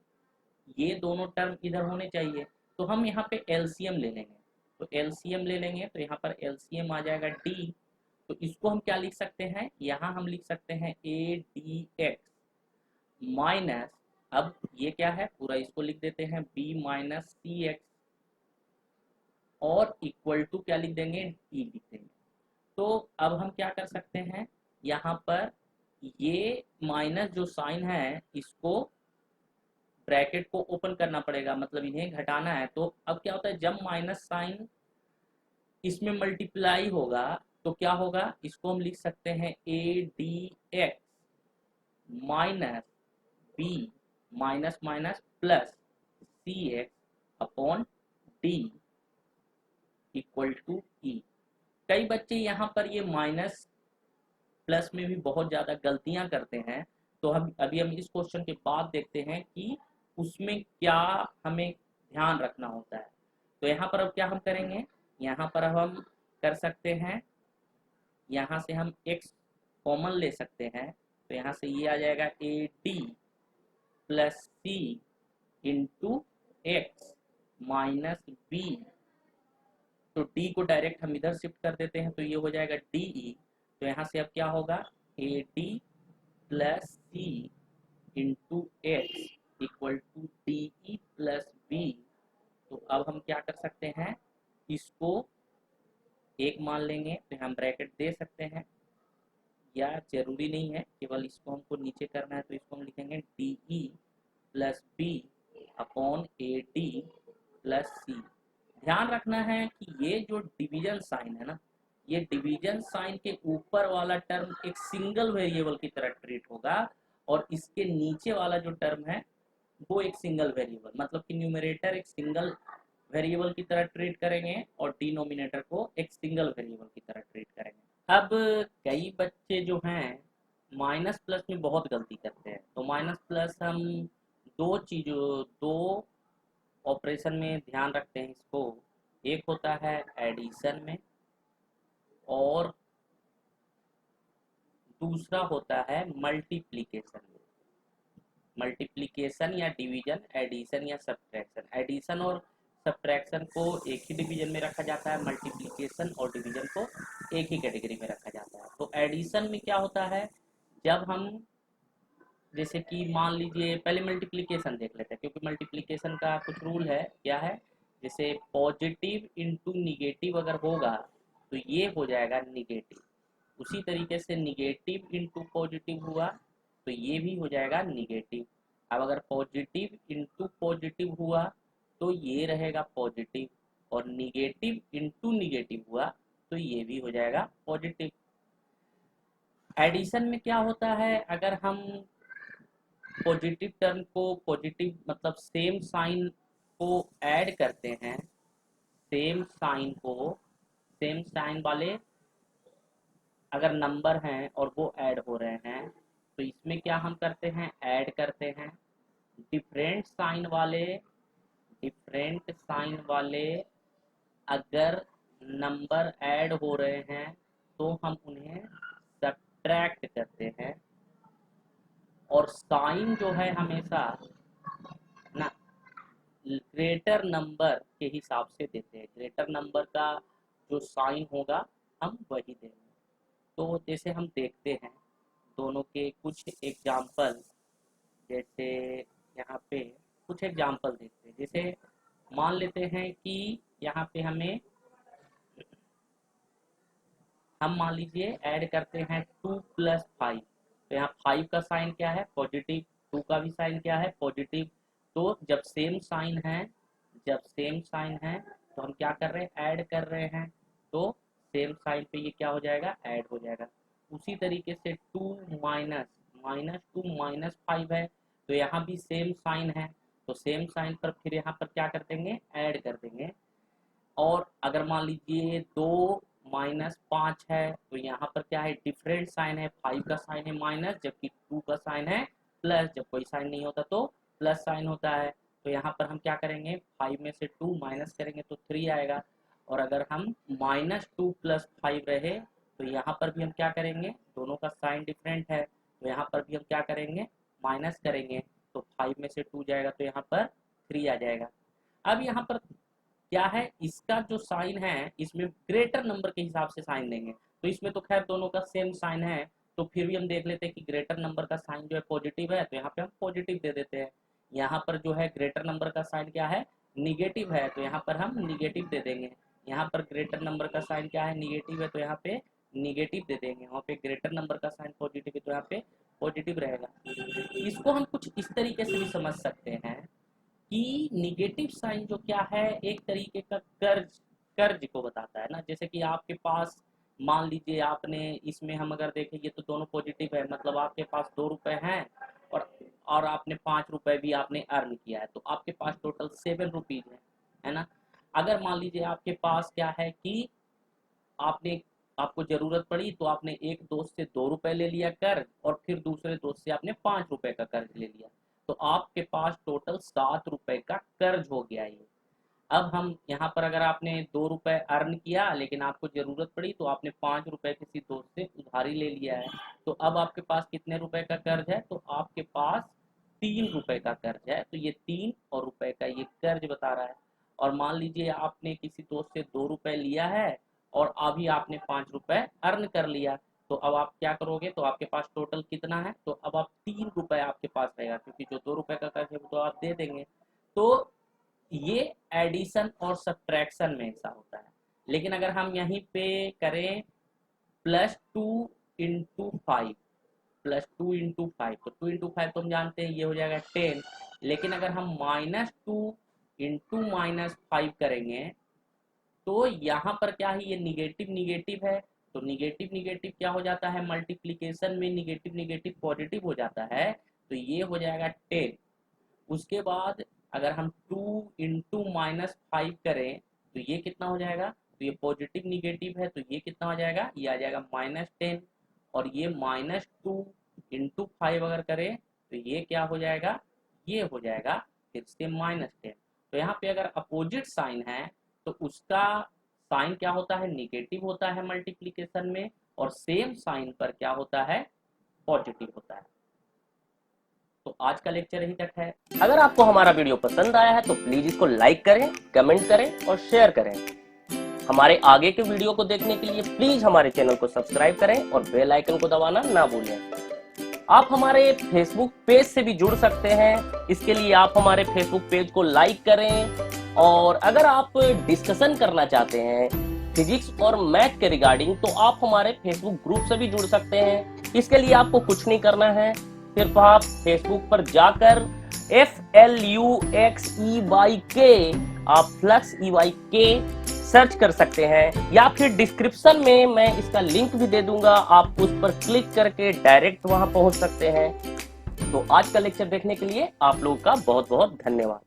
ये दोनों टर्म इधर होने चाहिए, तो हम यहाँ पे एलसीएम ले लेंगे। तो एलसीएम ले लेंगे तो यहाँ पर एलसीएम आ जाएगा d। तो इसको हम क्या लिख सकते हैं, यहाँ हम लिख सकते हैं ए डी एक्स माइनस, अब ये क्या है पूरा इसको लिख देते हैं b माइनस सी एक्स और इक्वल टू क्या लिख देंगे, d लिख देंगे। तो अब हम क्या कर सकते हैं, यहाँ पर ये माइनस जो साइन है इसको ब्रैकेट को ओपन करना पड़ेगा, मतलब इन्हें घटाना है। तो अब क्या होता है, जब माइनस साइन इसमें मल्टीप्लाई होगा तो क्या होगा, इसको हम लिख सकते हैं a d x minus b minus minus plus c x upon d equal to e. कई बच्चे यहाँ पर ये माइनस प्लस में भी बहुत ज़्यादा गलतियां करते हैं, तो हम इस क्वेश्चन के बाद देखते हैं कि उसमें क्या हमें ध्यान रखना होता है। तो यहाँ पर अब क्या हम करेंगे, यहाँ पर अब हम कर सकते हैं, यहाँ से हम x कॉमन ले सकते हैं, तो यहाँ से ये आ जाएगा a d plus c into x minus b. तो d को डायरेक्ट हम इधर शिफ्ट कर देते हैं, तो ये हो जाएगा डी। तो यहाँ से अब क्या होगा, a d plus c into x equal to d e plus b. तो अब हम क्या कर सकते हैं, इसको एक मान लेंगे, तो हम ब्रैकेट दे सकते हैं, या जरूरी नहीं है, केवल इसको हमको नीचे करना है, तो इसको हम लिखेंगे d e plus b upon a d plus c. ध्यान रखना है कि ये जो डिवीजन साइन है ना, ये डिवीजन साइन के ऊपर वाला टर्म एक सिंगल वेरिएबल की तरह ट्रीट होगा, और इसके नीचे वाला जो टर्म है वो एक सिंगल वेरिएबल, मतलब कि न्यूमरेटर एक सिंगल वेरिएबल की तरह ट्रीट करेंगे और डिनोमिनेटर को एक सिंगल वेरिएबल की तरह ट्रीट करेंगे। अब कई बच्चे जो हैं माइनस प्लस में बहुत गलती करते हैं। तो माइनस प्लस हम दो ऑपरेशन में ध्यान रखते हैं इसको। एक होता है एडिशन में और दूसरा होता है मल्टीप्लिकेशन में। मल्टीप्लिकेशन या डिवीजन, एडिशन या सब्ट्रैक्शन। एडिशन और सब्ट्रैक्शन को एक ही डिवीजन में रखा जाता है, मल्टीप्लिकेशन और डिवीजन को एक ही कैटेगरी में रखा जाता है। तो एडिशन में क्या होता है, जब हम जैसे कि मान लीजिए, पहले मल्टीप्लिकेशन देख लेते हैं क्योंकि मल्टीप्लिकेशन का कुछ रूल है। क्या है, जैसे पॉजिटिव इंटू निगेटिव अगर होगा तो ये हो जाएगा निगेटिव। उसी तरीके से निगेटिव इंटू पॉजिटिव हुआ तो ये भी हो जाएगा निगेटिव। अब अगर पॉजिटिव इंटू पॉजिटिव हुआ तो ये रहेगा पॉजिटिव, और निगेटिव इंटू निगेटिव हुआ तो ये भी हो जाएगा पॉजिटिव। एडिशन में क्या होता है, अगर हम पॉजिटिव टर्म को, पॉजिटिव मतलब सेम साइन को ऐड करते हैं, सेम साइन को, सेम साइन वाले अगर नंबर हैं और वो ऐड हो रहे हैं तो इसमें क्या हम करते हैं, ऐड करते हैं। डिफरेंट साइन वाले, डिफरेंट साइन वाले अगर नंबर ऐड हो रहे हैं तो हम उन्हें सब्ट्रैक्ट करते हैं। और साइन जो है हमेशा ना ग्रेटर नंबर के हिसाब से देते हैं। ग्रेटर नंबर का जो साइन होगा हम वही देंगे। तो जैसे हम देखते हैं दोनों के कुछ एग्जाम्पल, जैसे यहाँ पे कुछ एग्जाम्पल देखते हैं। जैसे मान लेते हैं कि यहाँ पे हम मान लीजिए ऐड करते हैं 2+5। तो यहाँ 5 का साइन क्या है, पॉजिटिव। 2 का भी साइन क्या है, पॉजिटिव। तो जब सेम साइन है, जब सेम साइन है तो हम क्या कर रहे हैं, ऐड कर रहे हैं। तो सेम साइन पे ये क्या हो जाएगा, ऐड हो जाएगा। उसी तरीके से 2 माइनस, -2 -5 है तो यहाँ भी सेम साइन है, तो सेम साइन पर फिर यहाँ पर क्या कर देंगे, ऐड कर देंगे। और अगर मान लीजिए 2 - 5 है तो यहाँ पर क्या है, डिफरेंट साइन है। 5 का साइन है माइनस, जबकि 2 का साइन है प्लस। जब कोई साइन नहीं होता तो प्लस साइन होता है। तो यहाँ पर हम क्या करेंगे, 5 में से 2 माइनस करेंगे तो 3 आएगा। और अगर हम -2 + 5 रहे तो यहाँ पर भी हम क्या करेंगे, दोनों का साइन डिफरेंट है तो यहाँ पर भी हम क्या करेंगे, माइनस करेंगे। तो 5 में से 2 जाएगा तो यहाँ पर 3 आ जाएगा। अब यहाँ पर क्या है, इसका जो साइन है इसमें ग्रेटर नंबर के हिसाब से साइन देंगे। तो इसमें तो खैर दोनों का सेम साइन है, तो फिर भी हम देख लेते हैं कि ग्रेटर नंबर का साइन जो है पॉजिटिव है तो यहाँ पे हम पॉजिटिव दे देते हैं। यहाँ पर जो है ग्रेटर नंबर का साइन क्या है, निगेटिव है तो यहाँ पर हम निगेटिव दे देंगे। यहाँ पर ग्रेटर नंबर का साइन क्या है, निगेटिव है तो यहाँ पे निगेटिव दे देंगे। वहाँ पे ग्रेटर नंबर का साइन पॉजिटिव है तो यहाँ पे पॉजिटिव रहेगा। इसको हम कुछ इस तरीके से भी समझ सकते हैं कि निगेटिव साइन जो क्या है, एक तरीके का कर्ज, कर्ज को बताता है ना। जैसे कि आपके पास मान लीजिए आपने, इसमें हम अगर देखें ये तो दोनों पॉजिटिव है, मतलब आपके पास 2 रुपए हैं और आपने 5 रुपए भी आपने अर्न किया है तो आपके पास टोटल 7 रुपीज है ना। अगर मान लीजिए आपके पास क्या है कि आपने, आपको जरूरत पड़ी तो आपने एक दोस्त से 2 रुपए ले लिया कर्ज और फिर दूसरे दोस्त से आपने 5 रुपए का कर्ज ले लिया, तो आपके पास टोटल 7 रुपए का कर्ज हो गया ये। अब हम यहाँ पर अगर आपने 2 रुपए अर्न किया लेकिन आपको जरूरत पड़ी तो आपने 5 रुपए किसी दोस्त से उधारी ले लिया है, तो अब आपके पास कितने रुपए का कर्ज है, तो आपके पास 3 रुपए का कर्ज है। तो ये 3 और रुपए का ये कर्ज बता रहा है। और मान लीजिए आपने किसी दोस्त से 2 रुपए लिया है और अभी आपने 5 रुपए अर्न कर लिया, तो अब आप क्या करोगे, तो आपके पास टोटल कितना है, तो अब आप 3 रुपए आपके पास रहेगा क्योंकि जो 2 रुपए का कर्ज है वो तो आप दे देंगे। तो ये एडिशन और सब्ट्रैक्शन में ऐसा होता है। लेकिन अगर हम यहीं पे करें +2 × 5, +2 × 5, तो 2 × 5 तो हम जानते हैं ये हो जाएगा 10। लेकिन अगर हम -2 × -5 करेंगे तो यहाँ पर क्या है, ये निगेटिव निगेटिव है तो निगेटिव निगेटिव क्या हो जाता है, मल्टीप्लीकेशन में निगेटिव निगेटिव पॉजिटिव हो जाता है, तो ये हो जाएगा 10। उसके बाद अगर हम 2 × -5 करें तो ये कितना हो जाएगा, तो ये पॉजिटिव निगेटिव है तो ये कितना हो जाएगा, ये आ जाएगा -10। और ये -2 × 5 अगर करें तो ये क्या हो जाएगा, ये हो जाएगा फिर से -10। तो यहाँ पे अगर अपोजिट साइन है तो उसका साइन क्या होता है, निगेटिव होता है मल्टीप्लीकेशन में, और सेम साइन पर क्या होता है, पॉजिटिव होता है। तो आज का लेक्चर यहीं तक है। अगर आपको हमारा वीडियो पसंद आया है तो प्लीज इसको लाइक करें, कमेंट करें और शेयर करें। हमारे आगे के वीडियो को देखने के लिए प्लीज हमारे चैनल को सब्सक्राइब करें और बेल आइकन को दबाना ना भूलें। आप हमारे फेसबुक पेज से भी जुड़ सकते हैं। इसके लिए आप हमारे फेसबुक पेज को लाइक करें, और अगर आप डिस्कशन करना चाहते हैं फिजिक्स और मैथ के रिगार्डिंग तो आप हमारे फेसबुक ग्रुप से भी जुड़ सकते हैं। इसके लिए आपको कुछ नहीं करना है, सिर्फ आप फेसबुक पर जाकर FLUXEYK आप फ्लक्स EYK सर्च कर सकते हैं, या फिर डिस्क्रिप्शन में मैं इसका लिंक भी दे दूंगा, आप उस पर क्लिक करके डायरेक्ट वहां पहुंच सकते हैं। तो आज का लेक्चर देखने के लिए आप लोगों का बहुत बहुत धन्यवाद।